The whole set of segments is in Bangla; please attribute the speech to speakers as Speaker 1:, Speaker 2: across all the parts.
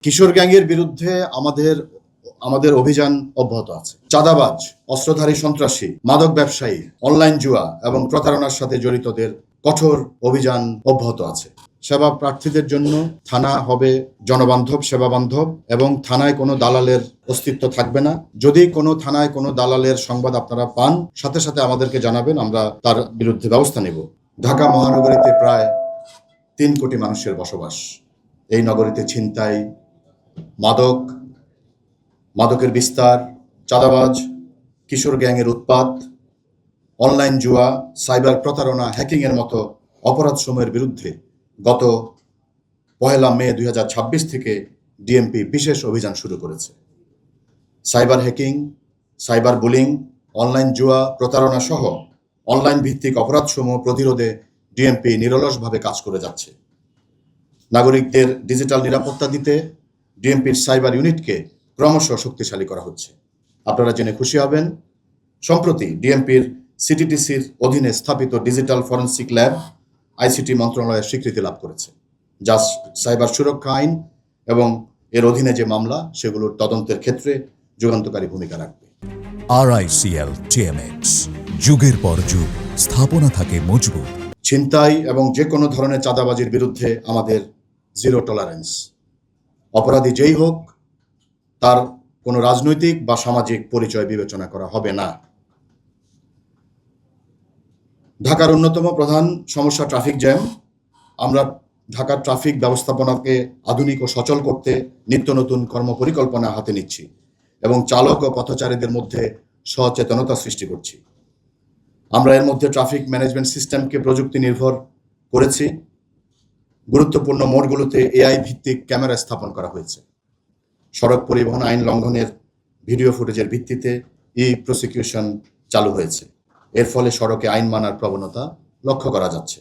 Speaker 1: কিশোর গ্যাংয়ের বিরুদ্ধে আমাদের অভিযান অব্যাহত আছে। চাঁদাবাজ, অস্ত্রধারী সন্ত্রাসী, মাদক ব্যবসায়ী, অনলাইন জুয়া এবং প্রতারণার সাথে জড়িতদের কঠোর অভিযান অব্যাহত আছে। সেবা প্রার্থীদের জন্য থানা হবে জনবান্ধব, সেবাবান্ধব এবং থানায় কোনো দালালের অস্তিত্ব থাকবে না। যদি কোনো থানায় কোনো দালালের সংবাদ আপনারা পান, সাথে সাথে আমাদেরকে জানাবেন, আমরা তার বিরুদ্ধে ব্যবস্থা নেব। ঢাকা মহানগরীতে প্রায় 3 কোটি মানুষের বসবাস। এই নগরীতে ছিনতাই, মাদকের বিস্তার, চাঁদাবাজ, কিশোর গ্যাংয়ের উৎপাত, অনলাইন জুয়া, সাইবার প্রতারণা, হ্যাকিংয়ের মতো অপরাধসমূহের বিরুদ্ধে গত 1 মে 2026 থেকে ডিএমপি বিশেষ অভিযান শুরু করেছে। Cyber hacking, cyber bullying, online জুয়া, প্রতারণা সহ অনলাইন ভিত্তিক অপরাধসমূহ প্রতিরোধে ডিএমপি নিরলসভাবে কাজ করে যাচ্ছে। নাগরিকদের ডিজিটাল নিরাপত্তা দিতে ডিএমপির সাইবার ইউনিটকে ক্রমশ শক্তিশালী করা হচ্ছে। আপনারা জেনে খুশি হবেন, সম্প্রতি ডিএমপির সিটিটিসির অধীনে স্থাপিত ডিজিটাল ফরেনসিক ল্যাব আইসিটি মন্ত্রণালয়ের স্বীকৃতি লাভ করেছে, যা সাইবার সুরক্ষা আইন এবং এর অধীনে যে মামলা সেগুলোর তদন্তের ক্ষেত্রে যুগান্তকারী ভূমিকা রাখবে।
Speaker 2: RICL TMX, যুগের পর যুগ স্থাপনা থাকে মজবুত।
Speaker 1: ছিনতাই এবং যে কোনো ধরনের চাঁদাবাজির বিরুদ্ধে আমাদের জিরো টলারেন্স। অপরাধী যেই হোক, তার কোনো রাজনৈতিক বা সামাজিক পরিচয় বিবেচনা করা হবে না। ঢাকার অন্যতম প্রধান সমস্যা ট্রাফিক জ্যাম। আমরা ঢাকার ট্রাফিক ব্যবস্থাপনাকে আধুনিক ও সচল করতে নিত্য নতুন কর্মপরিকল্পনা হাতে নিচ্ছি এবং চালক ও পথচারীদের মধ্যে সচেতনতা সৃষ্টি করছি। আমরা এর মধ্যে ট্রাফিক ম্যানেজমেন্ট সিস্টেমকে প্রযুক্তি নির্ভর করেছি। গুরুত্বপূর্ণ মোড়গুলোতে এআই ভিত্তিক ক্যামেরা স্থাপন করা হয়েছে। সড়ক পরিবহন আইন লঙ্ঘনের ভিডিও ফুটেজের ভিত্তিতে প্রসিকিউশন চালু হয়েছে। এর ফলে সড়কে আইন মানার প্রবণতা লক্ষ্য করা যাচ্ছে।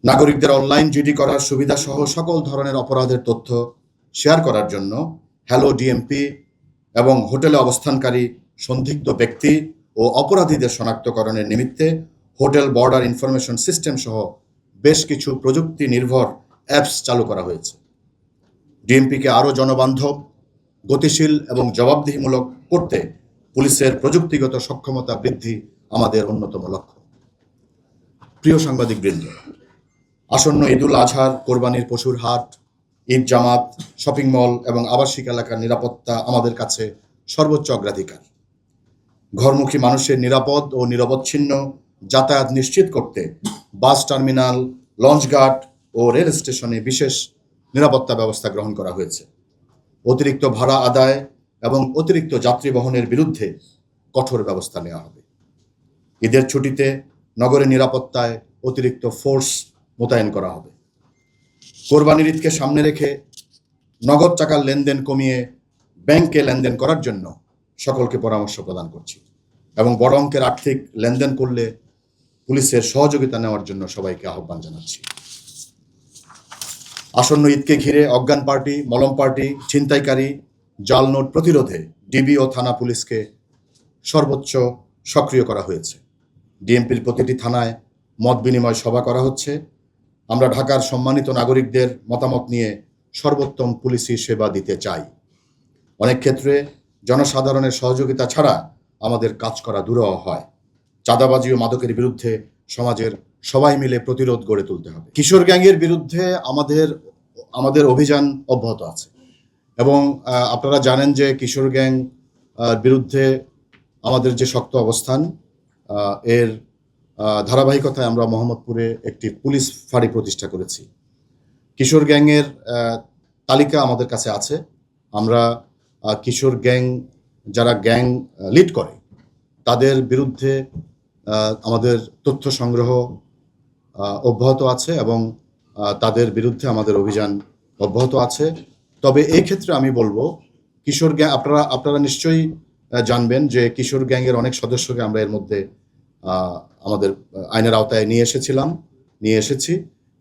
Speaker 1: নাগরিকদের অনলাইন জিডি করার সুবিধা সহ সকল ধরনের অপরাধের তথ্য শেয়ার করার জন্য হ্যালো ডিএমপি এবং হোটেলে অবস্থানকারী সন্দিগ্ধ ব্যক্তি ও অপরাধীদের শনাক্তকরণের নিমিত্তে হোটেল বর্ডার ইনফরমেশন সিস্টেম সহ বেশ কিছু প্রযুক্তি নির্ভর অ্যাপস চালু করা হয়েছে। ডিএমপিকে আরও জনবান্ধব, গতিশীল এবং জবাবদিহিমূলক করতে পুলিশের প্রযুক্তিগত সক্ষমতা বৃদ্ধি আমাদের অন্যতম লক্ষ্য। প্রিয় সাংবাদিকবৃন্দ, আসন্ন ঈদুল আজহার, কোরবানির পশুর হাট, ঈদ জামাত, শপিং মল এবং আবাসিক এলাকার নিরাপত্তা আমাদের কাছে সর্বোচ্চ অগ্রাধিকার। ঘরমুখী মানুষের নিরাপদ ও নিরবচ্ছিন্ন যাতায়াত নিশ্চিত করতে বাস টার্মিনাল, লঞ্চঘাট ও রেল স্টেশনে বিশেষ নিরাপত্তা ব্যবস্থা গ্রহণ করা হয়েছে। অতিরিক্ত ভাড়া আদায় এবং অতিরিক্ত যাত্রী বহনের বিরুদ্ধে কঠোর ব্যবস্থা নেওয়া হবে। ঈদের ছুটিতে নগরের নিরাপত্তায় অতিরিক্ত ফোর্স মোতায়েন করা হবে। কোরবানির ঈদকে সামনে রেখে নগদ টাকার লেনদেন কমিয়ে ব্যাংকে লেনদেন করার জন্য সকলকে পরামর্শ প্রদান করছি এবং বড় অঙ্কের আর্থিক লেনদেন করলে পুলিশের সহযোগিতা নেওয়ার জন্য সবাইকে আহ্বান জানাচ্ছি। আসন্ন ঈদকে ঘিরে অজ্ঞান পার্টি, মলম পার্টি, ছিনতাইকারী, জাল নোট প্রতিরোধে ডিবি ও থানা পুলিশকে সর্বোচ্চ সক্রিয় করা হয়েছে। ডিএমপির প্রতিটি থানায় মত বিনিময় সভা করা হচ্ছে। আমরা ঢাকার সম্মানিত নাগরিকদের মতামত নিয়ে সর্বোত্তম পুলিশি সেবা দিতে চাই। অনেক ক্ষেত্রে জনসাধারণের সহযোগিতা ছাড়া আমাদের কাজ করা দুরূহ হয়। চাঁদাবাজি ও মাদকের বিরুদ্ধে সমাজের সবাই মিলে প্রতিরোধ গড়ে তুলতে হবে। কিশোর গ্যাংয়ের বিরুদ্ধে আমাদের অভিযান অব্যাহত আছে এবং আপনারা জানেন যে কিশোর গ্যাং বিরুদ্ধে আমাদের যে শক্ত অবস্থান, এর ধারাবাহিকতায় আমরা মোহাম্মদপুরে একটি পুলিশ ফাঁড়ি প্রতিষ্ঠা করেছি। কিশোর গ্যাংয়ের তালিকা আমাদের কাছে আছে। আমরা কিশোর গ্যাং, যারা গ্যাং লিড করে, তাদের বিরুদ্ধে আমাদের তথ্য সংগ্রহ অব্যাহত আছে এবং তাদের বিরুদ্ধে আমাদের অভিযান অব্যাহত আছে। তবে এই ক্ষেত্রে আমি বলবো, কিশোর গ্যাং, আপনারা নিশ্চয়ই জানবেন যে কিশোর গ্যাংয়ের অনেক সদস্যকে আমরা এর মধ্যে আমাদের আইনের আওতায় নিয়ে এসেছি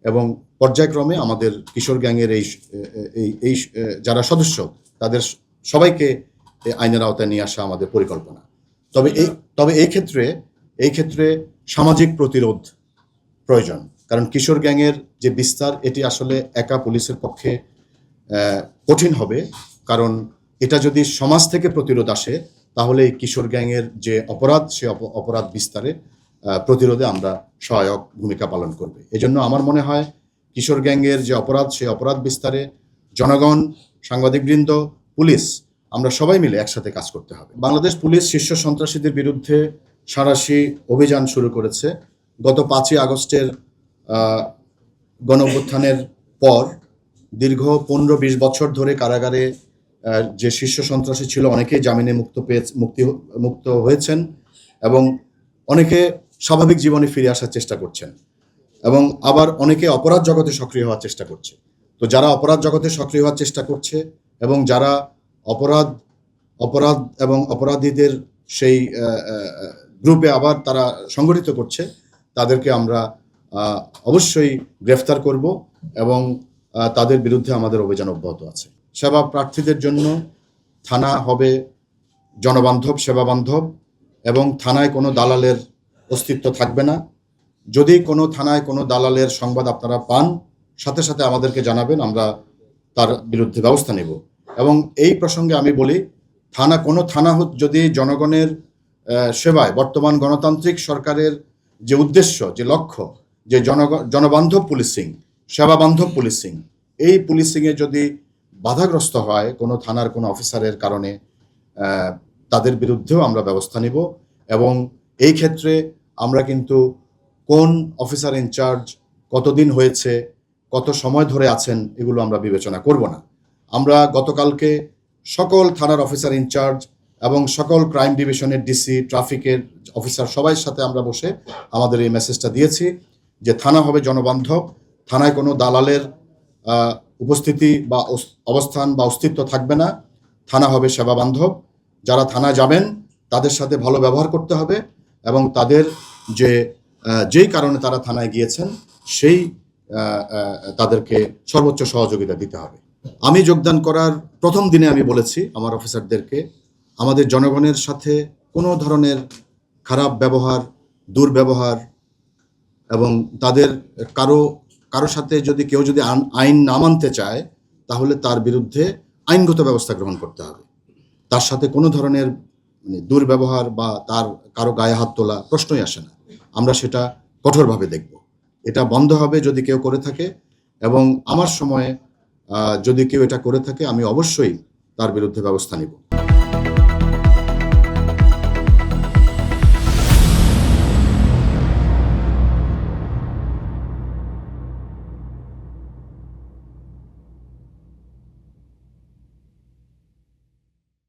Speaker 1: এবং পর্যায়ক্রমে আমাদের কিশোর গ্যাংয়ের এই যারা সদস্য, তাদের সবাইকে আইনের আওতায় নিয়ে আসা আমাদের পরিকল্পনা। তবে এই ক্ষেত্রে সামাজিক প্রতিরোধ প্রয়োজন, কারণ কিশোর গ্যাংয়ের যে বিস্তার, এটি আসলে একা পুলিশের পক্ষে কঠিন হবে, কারণ এটা যদি সমাজ থেকে প্রতিরোধ আসে তাহলে এই কিশোর গ্যাংয়ের যে অপরাধ, সে অপরাধ বিস্তারে প্রতিরোধে আমরা সহায়ক ভূমিকা পালন করবে। এজন্য আমার মনে হয় কিশোর গ্যাংয়ের যে অপরাধ, সেই অপরাধ বিস্তারে জনগণ, সাংবাদিকবৃন্দ, পুলিশ, আমরা সবাই মিলে একসাথে কাজ করতে হবে। বাংলাদেশ পুলিশ শীর্ষ সন্ত্রাসীদের বিরুদ্ধে সাঁড়াশি অভিযান শুরু করেছে। গত 5ই আগস্টের গণঅভ্যুত্থানের পর দীর্ঘ 15-20 বছর ধরে কারাগারে যে শীর্ষ সন্ত্রাসী ছিল, অনেকেই জামিনে মুক্ত হয়েছেন এবং অনেকে স্বাভাবিক জীবনে ফিরে আসার চেষ্টা করছেন এবং আবার অনেকে অপরাধ জগতে সক্রিয় হওয়ার চেষ্টা করছে। তো যারা অপরাধ জগতে সক্রিয় হওয়ার চেষ্টা করছে এবং যারা অপরাধ এবং অপরাধীদের সেই গ্রুপে আবার তারা সংগঠিত করছে, তাদেরকে আমরা অবশ্যই গ্রেফতার করব এবং তাদের বিরুদ্ধে আমাদের অভিযান অব্যাহত আছে। সেবা প্রার্থীদের জন্য থানা হবে জনবান্ধব, সেবাবান্ধব এবং থানায় কোনো দালালের অস্তিত্ব থাকবে না। যদি কোনো থানায় কোনো দালালের সংবাদ আপনারা পান, সাথে সাথে আমাদেরকে জানাবেন, আমরা তার বিরুদ্ধে ব্যবস্থা নেব। এবং এই প্রসঙ্গে আমি বলি, কোনো থানা যদি জনগণের সেবায়, বর্তমান গণতান্ত্রিক সরকারের যে উদ্দেশ্য, যে লক্ষ্য, যে জনবান্ধব পুলিশিং, সেবাবান্ধব পুলিশিং, এই পুলিশিংয়ে যদি বাধাগ্রস্ত হয় কোনো থানার কোনো অফিসারের কারণে, তাদের বিরুদ্ধেও আমরা ব্যবস্থা নিব। এবং এই ক্ষেত্রে আমরা কিন্তু কোন অফিসার ইনচার্জ কতদিন হয়েছে, কত সময় ধরে আছেন, এগুলো আমরা বিবেচনা করব না। আমরা গতকালকে সকল থানার অফিসার ইনচার্জ এবং সকল ক্রাইম ডিভিশনের ডিসি, ট্রাফিকের অফিসার, সবাই সাথে আমরা বসে আমাদের এই মেসেজটা দিয়েছি যে থানা হবে জনবান্ধব, থানায় কোনো দালালের উপস্থিতি বা অবস্থান বা অস্তিত্ব থাকবে না, থানা হবে সেবাবান্ধব। যারা থানায় যাবেন তাদের সাথে ভালো ব্যবহার করতে হবে এবং তাদের যেই কারণে তারা থানায় গিয়েছেন সেই তাদেরকে সর্বোচ্চ সহযোগিতা দিতে হবে। আমি যোগদান করার প্রথম দিনে আমি বলেছি আমার অফিসারদেরকে, আমাদের জনগণের সাথে কোনো ধরনের খারাপ ব্যবহার, দুর্ব্যবহার এবং তাদের কারো সাথে কেউ যদি আইন না মানতে চায়, তাহলে তার বিরুদ্ধে আইনগত ব্যবস্থা গ্রহণ করতে হবে। তার সাথে কোনো ধরনের দুর্ব্যবহার বা কারো গায়ে হাত তোলা প্রশ্নই আসে না। আমরা সেটা কঠোরভাবে দেখব। এটা বন্ধ হবে যদি কেউ করে থাকে, এবং আমার সময়ে যদি কেউ এটা করে থাকে, আমি অবশ্যই তার বিরুদ্ধে ব্যবস্থা নিব।